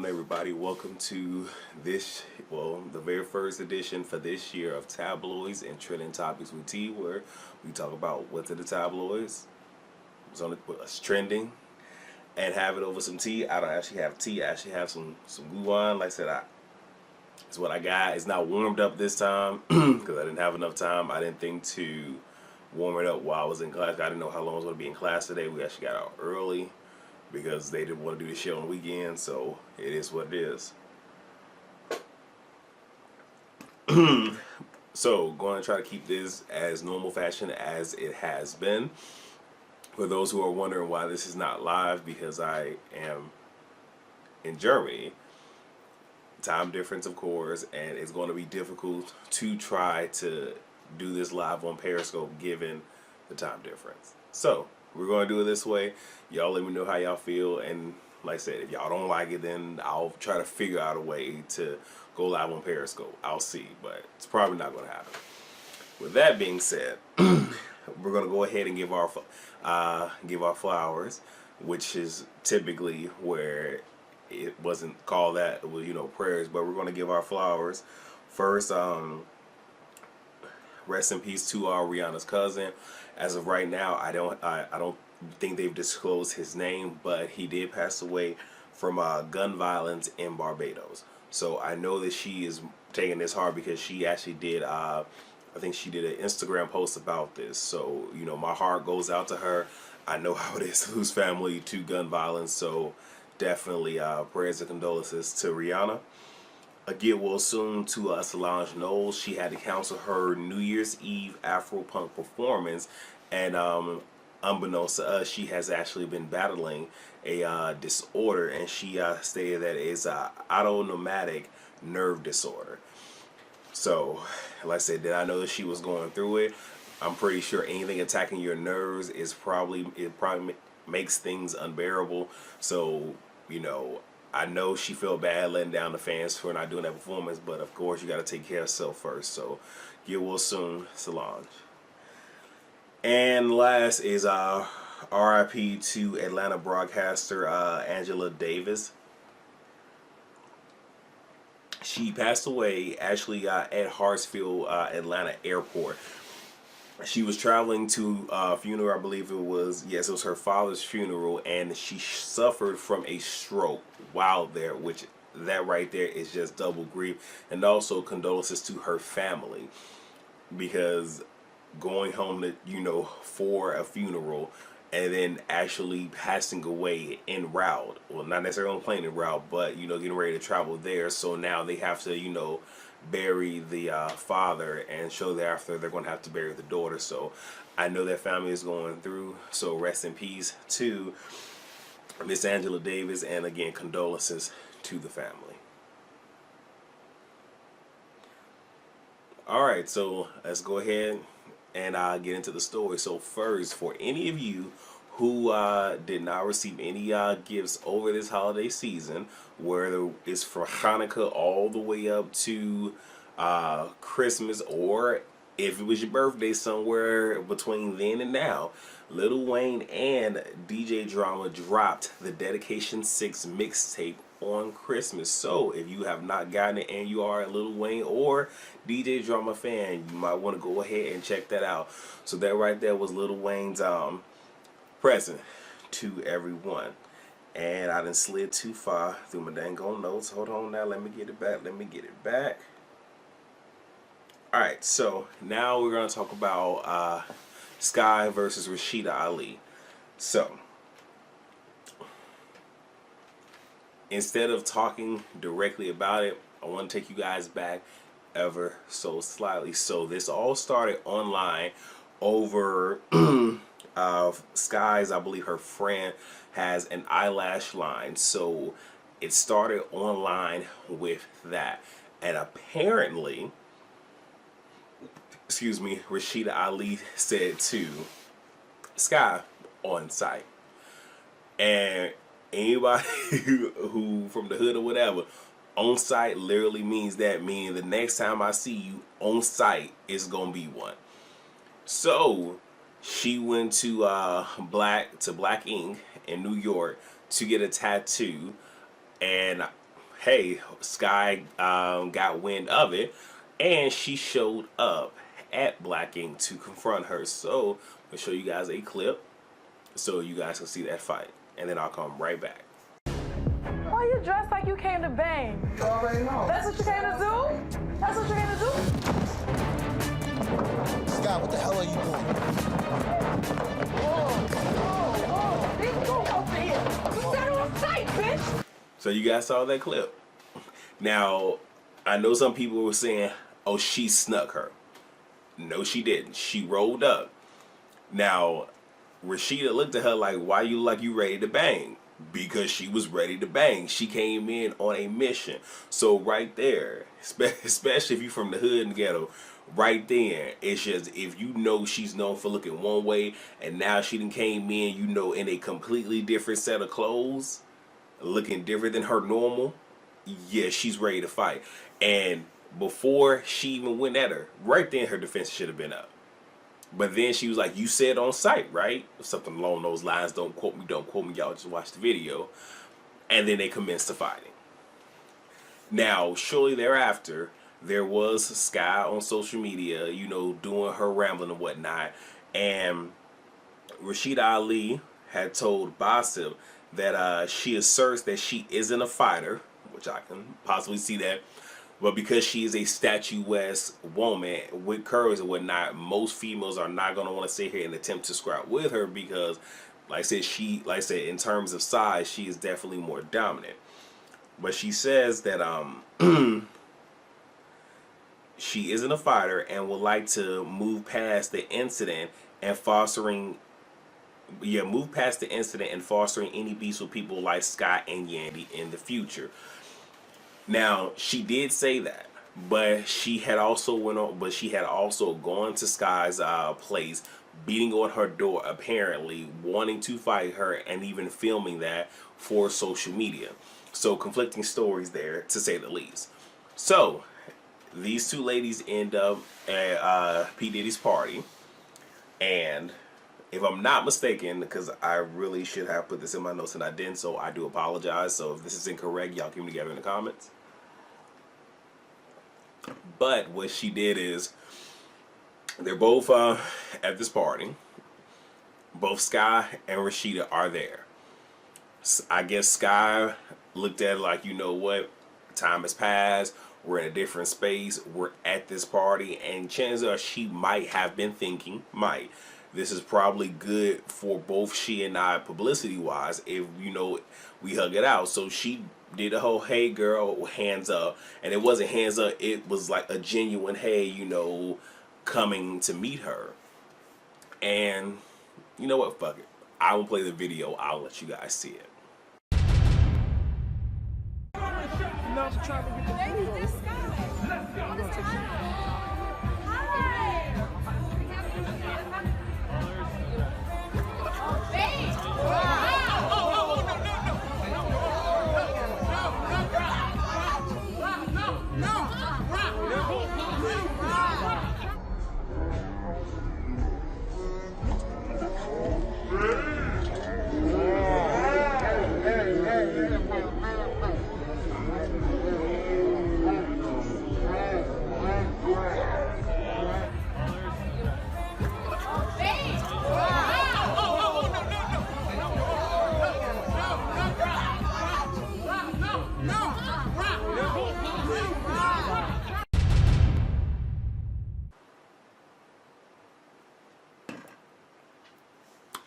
on, everybody? Welcome to the very first edition for this year of Tabloids and Trending Topics with T, where we talk about what's in the tabloids, what's trending, and have it over some tea. I don't actually have tea. I actually have some guan. Like I said, it's what I got. It's not warmed up this time because I didn't have enough time. I didn't think to warm it up while I was in class. I didn't know how long I was going to be in class today. We actually got out early because they didn't want to do the show on the weekend, so it is what it is. So, going to try to keep this as normal fashion as it has been. For those who are wondering why this is not live, because I am in Germany. Time difference, of course, and it's going to be difficult to try to do this live on Periscope given the time difference. So, we're going to do it this way. Y'all let me know how y'all feel, and like I said, if y'all don't like it, then I'll try to figure out a way to go live on Periscope. I'll see, but it's probably not going to happen. With that being said, we're going to go ahead and give our flowers, which is typically where it wasn't called that. It was, prayers, but we're going to give our flowers. First, rest in peace to Rihanna's cousin. As of right now, I don't think they've disclosed his name, but he did pass away from gun violence in Barbados. So I know that she is taking this hard because she actually did. I think she did an Instagram post about this. So my heart goes out to her. I know how it is to lose family to gun violence. So definitely prayers and condolences to Rihanna. Get well soon to Solange Knowles. She had to cancel her New Year's Eve Afro-punk performance, and unbeknownst to us, she has actually been battling a disorder, and she stated that it's autonomic nerve disorder. So, like I said, did I know that she was going through it? I'm pretty sure anything attacking your nerves is probably makes things unbearable. So, I know she felt bad letting down the fans for not doing that performance, but of course you got to take care of yourself first. So get well soon, Solange. And last is R.I.P. to Atlanta broadcaster Angela Davis. She passed away actually at Hartsfield, Atlanta airport. She was traveling to a funeral, I believe it was her father's funeral, and she suffered from a stroke while there, which that right there is just double grief. And also condolences to her family, because going home to, for a funeral and then actually passing away en route, well, not necessarily on plane en route, but, getting ready to travel there. So now they have to, bury the father, and shortly after they're going to have to bury the daughter. So I know that family is going through, so rest in peace to Miss Angela Davis, and again, condolences to the family. Alright, so let's go ahead and get into the story. So first, for any of you who did not receive any gifts over this holiday season, whether it's for Hanukkah all the way up to Christmas, or if it was your birthday somewhere between then and now, Lil Wayne and DJ Drama dropped the Dedication 6 mixtape on Christmas. So if you have not gotten it and you are a Lil Wayne or DJ Drama fan, you might want to go ahead and check that out. So that right there was Lil Wayne's present to everyone. And I done slid too far through my dang old notes. Hold on now, let me get it back. Alright, so now we're going to talk about Sky versus Rasheeda Ali. So, instead of talking directly about it, I want to take you guys back ever so slightly. So this all started online over Sky's, I believe her friend has an eyelash line. So it started online with that. And apparently, Rasheeda Ali said to Sky on site. And anybody who from the hood or whatever, on site literally means that, meaning the next time I see you on site is gonna be one. So she went to Black Ink in New York to get a tattoo, and hey, Sky got wind of it, and she showed up at Black Ink to confront her. So I'll show you guys a clip so you guys can see that fight, and then I'll come right back. Why you dressed like you came to bang? You already know. That's what you came to do? That's what you came to do? Scott, what the hell are you doing? Whoa. Bitch, go over here. You got on sight, bitch. So you guys saw that clip. Now, I know some people were saying, oh, she snuck her. No, she didn't. She rolled up. Now, Rasheeda looked at her like, why you like you ready to bang? Because she was ready to bang. She came in on a mission. So right there, especially if you're from the hood and ghetto, right there, it's just, if you know she's known for looking one way, and now she done came in, you know, in a completely different set of clothes, looking different than her normal, yeah, she's ready to fight. And before she even went at her, right then her defense should have been up. But then she was like, you said on sight, right? Something along those lines. Don't quote me, y'all just watch the video. And then they commenced to fighting. Now, shortly thereafter, there was Sky on social media, you know, doing her rambling and whatnot. And Rasheeda Ali had told Bassem that she asserts that she isn't a fighter, which I can possibly see that. But because she is a statuesque woman with curves and whatnot, most females are not going to want to sit here and attempt to scrap with her because, like I said, in terms of size, she is definitely more dominant. But she says that she isn't a fighter and would like to move past the incident and fostering any beefs with people like Scott and Yandy in the future. Now, she did say that, but she had also gone to Sky's place, beating on her door, apparently wanting to fight her, and even filming that for social media. So conflicting stories there, to say the least. So these two ladies end up at P. Diddy's party, and if I'm not mistaken, because I really should have put this in my notes and I didn't, so I do apologize. So if this is incorrect, y'all keep me together in the comments. But what she did is, they're both at this party. Both Sky and Rasheeda are there. I guess Sky looked at it like, you know what, time has passed. We're in a different space. We're at this party, and chances are she might have been thinking, this is probably good for both she and I publicity-wise if, you know, we hug it out. So she did a whole, hey, girl, hands up. And it wasn't hands up. It was like a genuine, hey, you know, coming to meet her. And you know what? Fuck it. I will play the video. I'll let you guys see it.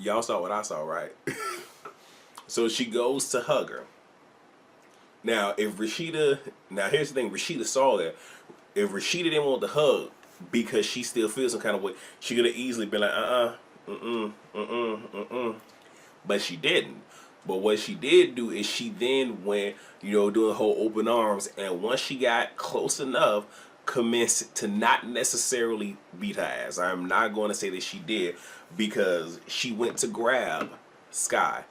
Y'all saw what I saw, right? So she goes to hug her. Now, if Rasheeda, here's the thing, Rasheeda saw that. If Rasheeda didn't want the hug because she still feels some kind of way, she could have easily been like, but she didn't. But what she did do is she then went, you know, doing the whole open arms, and once she got close enough, commenced to not necessarily beat her ass. I'm not going to say that she did, because she went to grab Sky.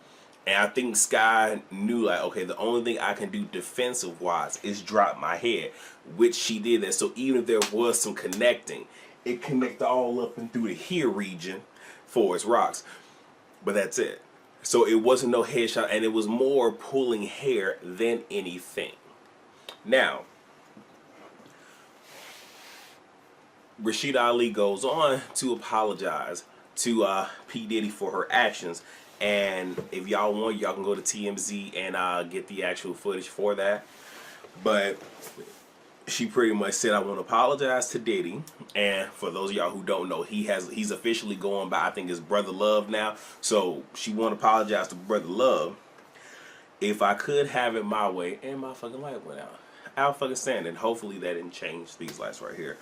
And I think Sky knew, like, okay, the only thing I can do defensive-wise is drop my head, which she did that. So even if there was some connecting, it connected all up and through the here region for its rocks. But that's it. So it wasn't no headshot, and it was more pulling hair than anything. Now, Rasheeda Ali goes on to apologize to P. Diddy for her actions. And if y'all want, y'all can go to TMZ and get the actual footage for that. But she pretty much said, I want to apologize to Diddy. And for those of y'all who don't know, he's officially going by, I think, his Brother Love now. So she want to apologize to Brother Love. If I could have it my way, and my fucking light went out. Out fucking standing. Hopefully that didn't change these lights right here.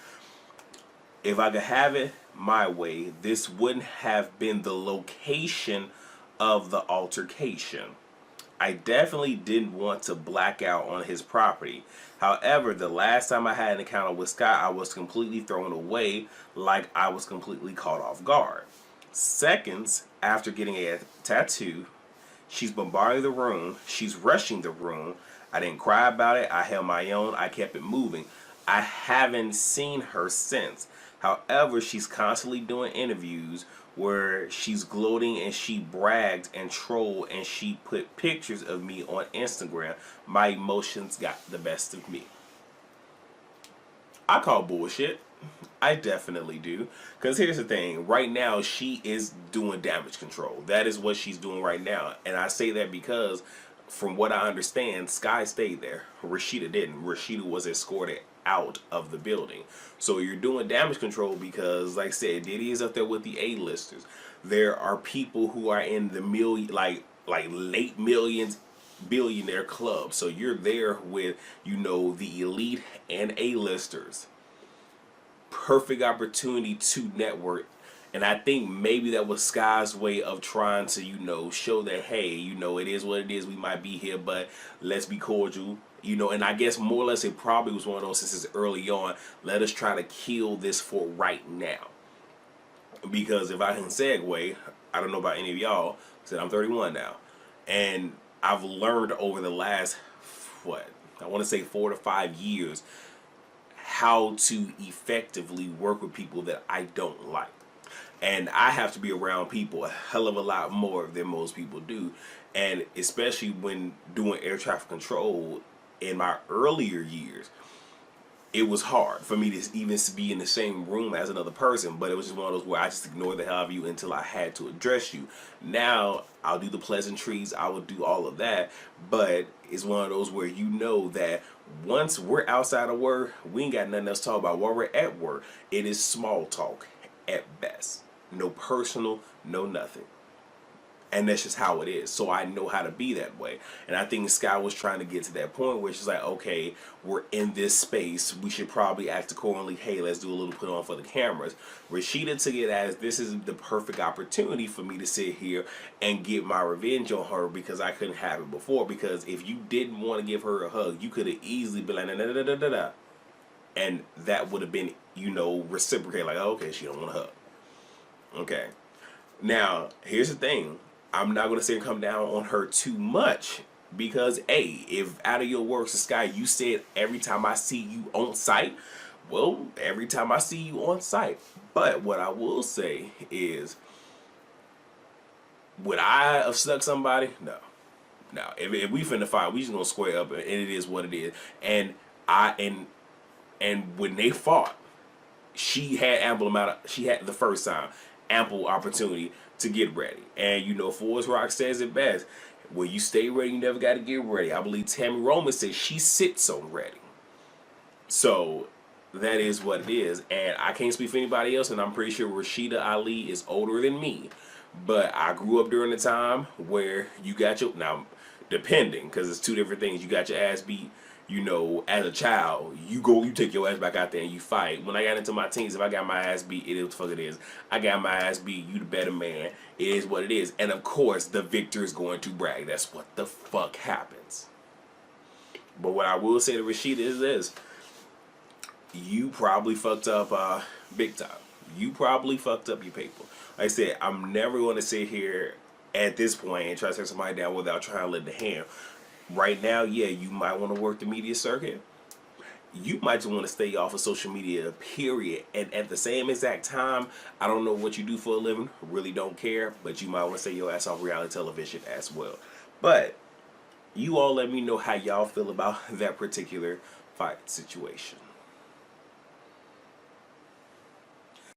If I could have it my way, this wouldn't have been the location of the altercation. I definitely didn't want to black out on his property. However, the last time I had an encounter with Scott, I was completely thrown away, like I was completely caught off guard. Seconds after getting a tattoo, she's bombarding the room. She's rushing the room. I didn't cry about it. I held my own. I kept it moving. I haven't seen her since. However, she's constantly doing interviews where she's gloating and she bragged and trolled and she put pictures of me on Instagram. My emotions got the best of me. I call bullshit. I definitely do. Because here's the thing. Right now, she is doing damage control. That is what she's doing right now. And I say that because, from what I understand, Sky stayed there. Rasheeda didn't. Rasheeda was escorted out of the building. So you're doing damage control because, like I said, Diddy is up there with the A-listers. There are people who are in the like late millions, billionaire club. So you're there with, the elite and A-listers. Perfect opportunity to network. And I think maybe that was Sky's way of trying to, show that, hey, it is what it is. We might be here, but let's be cordial. And I guess more or less it probably was one of those, since it's early on, let us try to kill this for right now. Because if I can segue, I don't know about any of y'all, said I'm 31 now. And I've learned over the last, I want to say 4 to 5 years, how to effectively work with people that I don't like. And I have to be around people a hell of a lot more than most people do. And especially when doing air traffic control in my earlier years, it was hard for me to even be in the same room as another person. But it was just one of those where I just ignored the hell out of you until I had to address you. Now, I'll do the pleasantries. I will do all of that. But it's one of those where that once we're outside of work, we ain't got nothing else to talk about. While we're at work, it is small talk at best. No personal, no nothing. And that's just how it is. So I know how to be that way. And I think Sky was trying to get to that point where she's like, okay, we're in this space. We should probably act accordingly. Hey, let's do a little put on for the cameras. Rasheeda took it as, this is the perfect opportunity for me to sit here and get my revenge on her because I couldn't have it before. Because if you didn't want to give her a hug, you could have easily been like, da. And that would have been, reciprocate. Like, oh, okay, she don't want a hug. Okay. Now, here's the thing. I'm not going to say come down on her too much because, A, if out of your works, Sky, you said every time I see you on site, well, every time I see you on site. But what I will say is, would I have stuck somebody? No. No. If we finna fight, we just going to square up and it is what it is. And when they fought, she had the first time, ample opportunity to get ready. And Forrest Rock says it best, when you stay ready, you never got to get ready. I believe Tammy Roman says she sits on ready. So that is what it is. And I can't speak for anybody else, and I'm pretty sure Rasheeda Ali is older than me. But I grew up during the time where you got your, now depending, because it's two different things, you got your ass beat. As a child, you take your ass back out there and you fight. When I got into my teens, if I got my ass beat, it is what the fuck it is. I got my ass beat, you the better man. It is what it is. And of course, the victor is going to brag. That's what the fuck happens. But what I will say to Rasheeda is this. You probably fucked up big time. You probably fucked up your paper. Like I said, I'm never going to sit here at this point and try to take somebody down without trying to lend a hand. Right now, yeah, you might want to work the media circuit. You might just want to stay off of social media, period. And at the same exact time, I don't know what you do for a living. Really don't care. But you might want to stay your ass off reality television as well. But You all let me know how y'all feel about that particular fight situation.